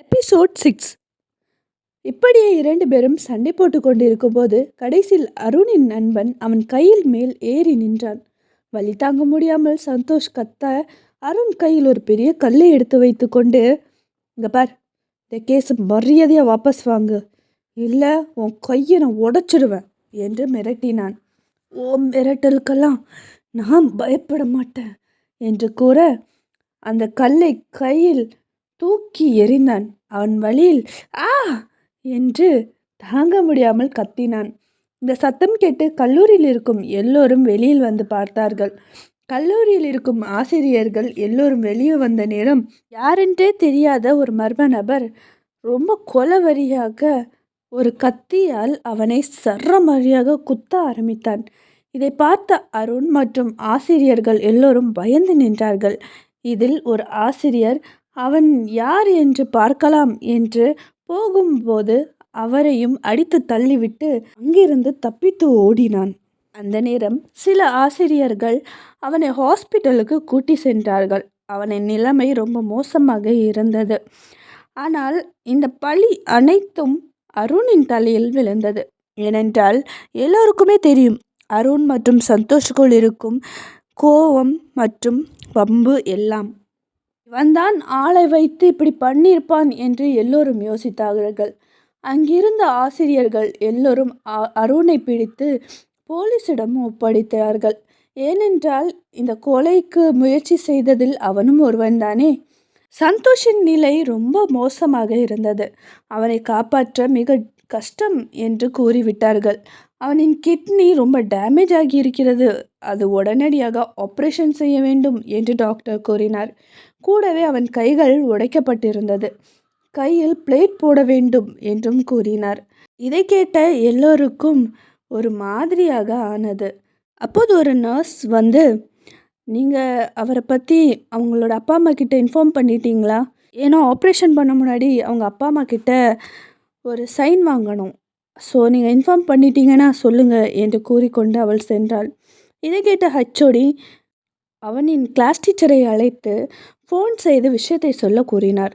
Episode 6. இப்படியே இரண்டு பேரும் சண்டை போட்டு கொண்டிருக்கும்போது கடைசியில் அருணின் நண்பன் அவன் கையில் மேல் ஏறி நின்றான். வலி தாங்க முடியாமல் சந்தோஷ் கத்த அருண் கையில் ஒரு பெரிய கல்லை எடுத்து வைத்து கொண்டு, இங்க பார், இந்த கேஸ் மரியாதையாக வாபஸ் வாங்கு, இல்லை உன் கையை நான் உடைச்சிடுவேன் என்று மிரட்டினான். ஓ, மிரட்டலுக்கெல்லாம் நான் பயப்பட மாட்டேன் என்று கூற அந்த கல்லை கையில் தூக்கி எறிந்தான். அவன் வழியில் ஆ என்று தாங்க முடியாமல் கத்தினான். இந்த சத்தம் கேட்டு கல்லூரியில் இருக்கும் எல்லோரும் வெளியில் வந்து பார்த்தார்கள். கல்லூரியில் இருக்கும் ஆசிரியர்கள் எல்லோரும் வெளியே வந்த நேரம் யாரென்றே தெரியாத ஒரு மர்ம நபர் ரொம்ப கொலவரியாக ஒரு கத்தியால் அவனை சரமாரியாக குத்த ஆரம்பித்தான். இதை பார்த்த அருண் மற்றும் ஆசிரியர்கள் எல்லோரும் பயந்து நின்றார்கள். இதில் ஒரு ஆசிரியர் அவன் யார் என்று பார்க்கலாம் என்று போகும்போது அவரையும் அடித்து தள்ளிவிட்டு அங்கிருந்து தப்பித்து ஓடினான். அந்த நேரம் சில ஆசிரியர்கள் அவனை ஹாஸ்பிட்டலுக்கு கூட்டி சென்றார்கள். அவனின் நிலைமை ரொம்ப மோசமாக இருந்தது. ஆனால் இந்த பழி அனைத்தும் அருணின் தலையில் விழுந்தது. ஏனென்றால் எல்லோருக்குமே தெரியும், அருண் மற்றும் சந்தோஷுக்குள் இருக்கும் கோபம் மற்றும் வம்பு எல்லாம் இவன்தான் ஆளை வைத்து இப்படி பண்ணியிருப்பான் என்று எல்லோரும் யோசித்தார்கள். அங்கிருந்த ஆசிரியர்கள் எல்லோரும் அருணை பிடித்து போலீசிடம் ஒப்படைத்தார்கள். ஏனென்றால் இந்த கொலைக்கு முயற்சி செய்ததில் அவனும் ஒருவன் தானே. சந்தோஷின் நிலை ரொம்ப மோசமாக இருந்தது. அவனை காப்பாற்ற மிக கஷ்டம் என்று கூறிவிட்டார்கள். அவனின் கிட்னி ரொம்ப டேமேஜ் ஆகி இருக்கிறது, அது உடனடியாக ஆப்ரேஷன் செய்ய வேண்டும் என்று டாக்டர் கூறினார். கூடவே அவன் கைகள் உடைக்கப்பட்டிருந்தது, கையில் பிளேட் போட வேண்டும் என்றும் கூறினார். இதை கேட்ட எல்லோருக்கும் ஒரு மாதிரியாக ஆனது. அப்போது ஒரு நர்ஸ் வந்து, நீங்கள் அவரை பற்றி அவங்களோட அப்பா அம்மா கிட்ட இன்ஃபார்ம் பண்ணிட்டீங்களா? ஏன்னா ஆப்ரேஷன் பண்ண முன்னாடி அவங்க அப்பா அம்மா கிட்ட ஒரு சைன் வாங்கணும். ஸோ நீங்கள் இன்ஃபார்ம் பண்ணிட்டீங்கன்னா சொல்லுங்கள் என்று கூறிக்கொண்டு அவள் சென்றாள். இதை கேட்ட ஹச்ஓடி அவனின் கிளாஸ் டீச்சரை அழைத்து ஃபோன் செய்து விஷயத்தை சொல்ல கூறினார்.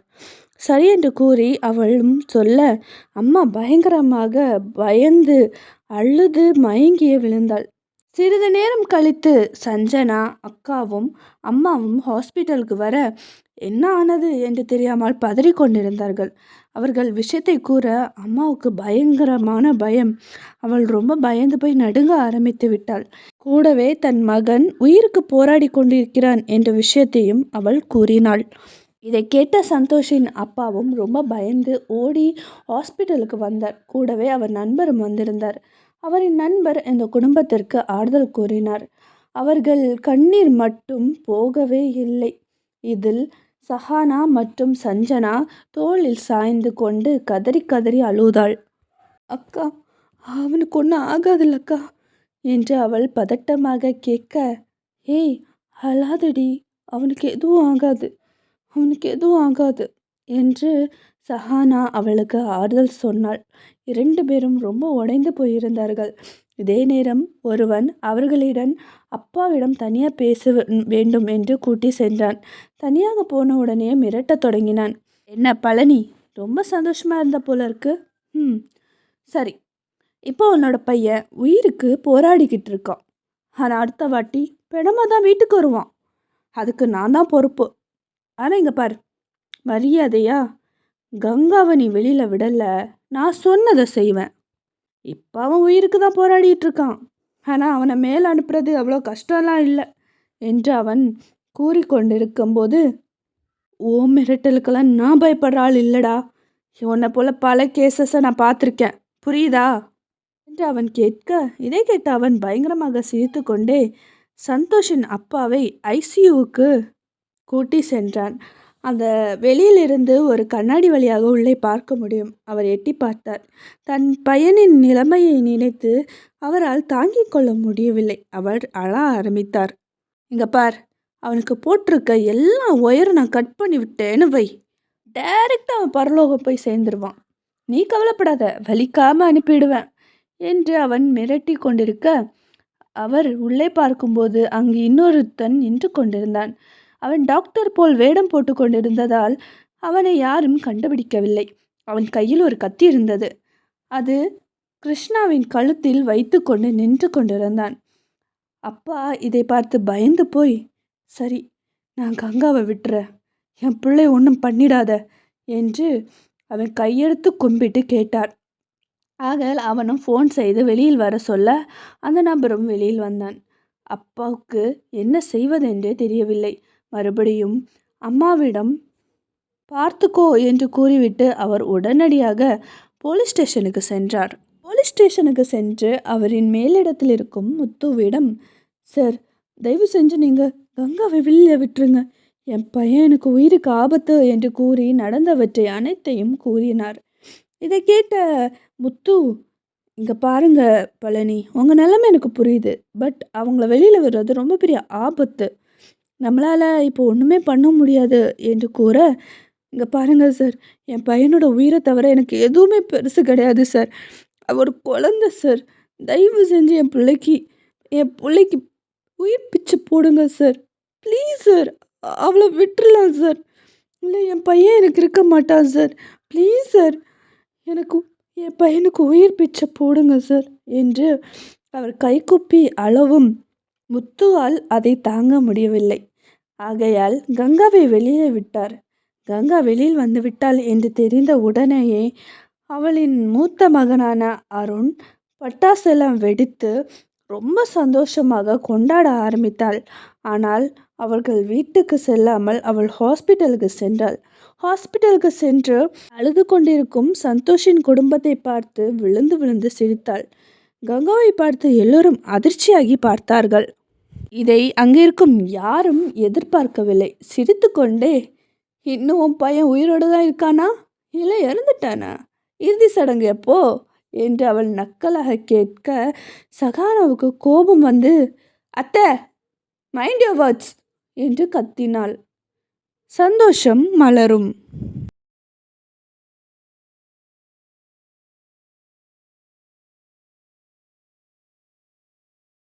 சரி என்று கூறி அவளும் சொல்ல அம்மா பயங்கரமாக பயந்து அழுது மயங்கிய விழுந்தாள். சிறிது நேரம் கழித்து சஞ்சனா அக்காவும் அம்மாவும் ஹாஸ்பிட்டலுக்கு வர என்ன ஆனது என்று தெரியாமல் பதறிக்கொண்டிருந்தார்கள். அவர்கள் விஷயத்தை கூற அம்மாவுக்கு பயங்கரமான பயம். அவள் ரொம்ப பயந்து போய் நடுங்க ஆரம்பித்து விட்டாள். கூடவே தன் மகன் உயிருக்கு போராடி கொண்டிருக்கிறான் என்ற விஷயத்தையும் அவள் கூறினாள். இதை கேட்ட சந்தோஷின் அப்பாவும் ரொம்ப பயந்து ஓடி ஹாஸ்பிட்டலுக்கு வந்தார். கூடவே அவர் நண்பரும் வந்திருந்தார். அவரின் நண்பர் இந்த குடும்பத்திற்கு ஆறுதல் கூறினார். அவர்கள் கண்ணீர் மட்டும் போகவே இல்லை. இதில் சஹானா மற்றும் சஞ்சனா தோளில் சாய்ந்து கொண்டு கதறி கதறி அழுதாள். அக்கா, அவனுக்கு ஒன்றும் ஆகாதுல்லக்கா என்று அவள் பதட்டமாக கேட்க, ஏய் அழாதடி, அவனுக்கு எதுவும் ஆகாது, அவனுக்கு எதுவும் ஆகாது என்று சஹானா அவளுக்கு ஆறுதல் சொன்னாள். இரண்டு பேரும் ரொம்ப உடைந்து போயிருந்தார்கள். இதே நேரம் ஒருவன் அவர்களிடம் அப்பாவிடம் தனியாக பேச வேண்டும் என்று கூட்டி சென்றான். தனியாக போன உடனே மிரட்டத் தொடங்கினான். என்ன பழனி, ரொம்ப சந்தோஷமாக இருந்த போல இருக்கு. சரி, இப்போ உன்னோட பையன் உயிருக்கு போராடிக்கிட்டு இருக்கான். ஆனால் அடுத்த வாட்டி பிணமாக தான் வீட்டுக்கு வருவான். அதுக்கு நான் தான் பொறுப்பு. ஆனால் இங்கே பார், மரியாதையா கங்காவை நீ வெளியில் விடலை, நான் சொன்னதை செய்வேன். இப்போ அவன் உயிருக்கு தான் போராடிட்டு இருக்கான். ஆனால் அவனை மேலே அனுப்புறது அவ்வளோ கஷ்டம்லாம் இல்லை என்று அவன் கூறிக்கொண்டிருக்கும்போது, ஓ மிரட்டலுக்கெல்லாம் நான் பயப்படுற ஆள் இல்லைடா. உன்னை போல் பல கேசஸை நான் பார்த்துருக்கேன், புரியுதா என்று அவன் கேட்க, இதை கேட்ட அவன் பயங்கரமாக சிரித்து கொண்டே சந்தோஷின் அப்பாவை ஐசியூவுக்கு கூட்டி சென்றான். அந்த வெளியிலிருந்து ஒரு கண்ணாடி வழியாக உள்ளே பார்க்க முடியும். அவர் எட்டி பார்த்தார். தன் பையனின் நிலைமையை நினைத்து அவரால் தாங்கிக் கொள்ள முடியவில்லை. அவர் அழ ஆரம்பித்தார். இங்க பார், அவனுக்கு போட்டிருக்க எல்லா ஒயரும் நான் கட் பண்ணி விட்டேன்னு வை, டைரெக்டாக அவன் பரலோகம் போய் சேர்ந்துருவான். நீ கவலைப்படாத, வலிக்காமல் அனுப்பிடுவேன் என்று அவன் மிரட்டி கொண்டிருக்க, அவர் உள்ளே பார்க்கும்போது அங்கு இன்னொருத்தன் நின்று கொண்டிருந்தான். அவன் டாக்டர் போல் வேடம் போட்டு கொண்டிருந்ததால் அவனை யாரும் கண்டுபிடிக்கவில்லை. அவன் கையில் ஒரு கத்தி இருந்தது. அது கிருஷ்ணாவின் கழுத்தில் வைத்து கொண்டு நின்று கொண்டிருந்தான். அப்பா இதை பார்த்து பயந்து போய், சரி, நான் கங்காவை விட்டுறேன், என் பிள்ளை ஒன்றும் பண்ணிடாத என்று அவன் கையெடுத்து கும்பிட்டு கேட்டார். ஆக அவனும் ஃபோன் செய்து வெளியில் வர சொல்ல அந்த நபரும் வெளியில் வந்தான். அப்பாவுக்கு என்ன செய்வதென்றே தெரியவில்லை. மறுபடியும் அம்மாவிடம் பார்த்துக்கோ என்று கூறிவிட்டு அவர் உடனடியாக போலீஸ் ஸ்டேஷனுக்கு சென்றார். போலீஸ் ஸ்டேஷனுக்கு சென்று அவரின் மேலிடத்தில் இருக்கும் முத்துவிடம், சார், தயவு செஞ்சு நீங்கள் கங்காவை வெளியில் விட்டுருங்க, என் பையன் எனக்கு உயிருக்கு ஆபத்து என்று கூறி நடந்தவற்றை அனைத்தையும் கூறினார். இதை கேட்ட முத்து, இங்கே பாருங்க பழனி, உங்கள் நிலைமை எனக்கு புரியுது, பட் அவங்கள வெளியில் விடுறது ரொம்ப பெரிய ஆபத்து, நம்மளால் இப்போ ஒன்றுமே பண்ண முடியாது என்று கூற, இங்கே பாருங்கள் சார், என் பையனோட உயிரை தவிர எனக்கு எதுவுமே பெருசு கிடையாது சார், அவர் குழந்தை சார், தயவு செஞ்சு என் பிள்ளைக்கு உயிர் பிச்சு போடுங்க சார், ப்ளீஸ் சார், அவளை விட்டுறலாம் சார், இல்லை என் பையன் எனக்கு இருக்க மாட்டான் சார், ப்ளீஸ் சார், என் பையனுக்கு உயிர் பிச்சை போடுங்க சார் என்று அவர் கைகுப்பி அளவும் முத்துவால் அதை தாங்க முடியவில்லை. ஆகையால் கங்காவை வெளியே விட்டார். கங்கா வெளியில் வந்து விட்டாள் என்று தெரிந்த உடனேயே அவளின் மூத்த மகனான அருண் பட்டாசெல்லாம் வெடித்து ரொம்ப சந்தோஷமாக கொண்டாட ஆரம்பித்தாள். ஆனால் அவர்கள் வீட்டுக்கு செல்லாமல் அவள் ஹாஸ்பிட்டலுக்கு சென்றாள். ஹாஸ்பிட்டலுக்கு சென்று அழுது கொண்டிருக்கும் சந்தோஷின் குடும்பத்தை பார்த்து விழுந்து விழுந்து சிரித்தாள். கங்காவை பார்த்து எல்லோரும் அதிர்ச்சியாகி பார்த்தார்கள். இதை அங்கிருக்கும் யாரும் எதிர்பார்க்கவில்லை. சிரித்து கொண்டே, இன்னும் உன் பையன் உயிரோடு தான் இருக்கானா, இல்லை இறந்துட்டானா, இறுதி சடங்கு எப்போ என்று அவள் நக்கலாக கேட்க சகானாவுக்கு கோபம் வந்து, அத்தை, மைண்ட் யுவர் வேர்ட்ஸ் என்று கத்தினாள். சந்தோஷம் மலரும்.